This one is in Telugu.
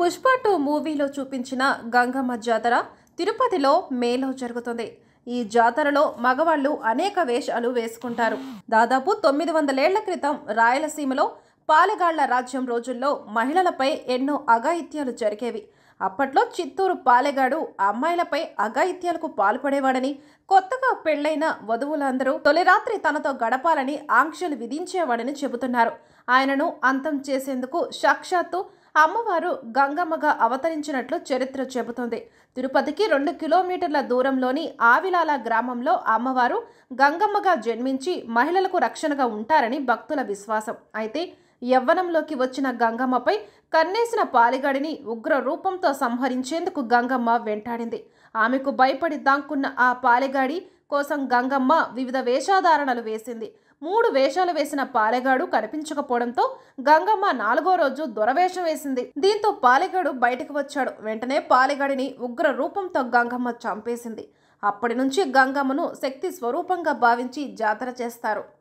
పుష్ప 2 మూవీలో చూపించిన గంగమ్మ జాతర తిరుపతిలో మేలో జరుగుతుంది. ఈ జాతరలో మగవాళ్ళు అనేక వేషాలు వేసుకుంటారు. దాదాపు 900 ఏళ్ల క్రితం రాయలసీమలో పాలెగాళ్ల రాజ్యం రోజుల్లో మహిళలపై ఎన్నో అఘాయిత్యాలు జరిగేవి. అప్పట్లో చిత్తూరు పాలెగాడు అమ్మాయిలపై అఘాయిత్యాలకు పాల్పడేవాడని, కొత్తగా పెళ్లైన వధువులందరూ తొలి రాత్రి తనతో గడపాలని ఆంక్షలు విధించేవాడని చెబుతున్నారు. ఆయనను అంతం చేసేందుకు సాక్షాత్తు అమ్మవారు గంగమ్మగా అవతరించినట్లు చరిత్ర చెబుతోంది. తిరుపతికి 2 కిలోమీటర్ల దూరంలోని ఆవిలాల గ్రామంలో అమ్మవారు గంగమ్మగా జన్మించి మహిళలకు రక్షణగా ఉంటారని భక్తుల విశ్వాసం. అయితే యవ్వనంలోకి వచ్చిన గంగమ్మపై కన్నేసిన పాలెగాడిని ఉగ్ర రూపంతో సంహరించేందుకు గంగమ్మ వెంటాడింది. ఆమెకు భయపడి దాక్కున్న ఆ పాలెగాడి కోసం గంగమ్మ వివిధ వేషధారణలు వేసింది. 3 వేషాలు వేసిన పాలెగాడు కనిపించకపోవడంతో గంగమ్మ 4వ రోజు దొరవేషం వేసింది. దీంతో పాలెగాడు బయటకు వచ్చాడు. వెంటనే పాలెగాడిని ఉగ్ర రూపంతో గంగమ్మ చంపేసింది. అప్పటి నుంచి గంగమ్మను శక్తి స్వరూపంగా భావించి జాతర చేస్తారు.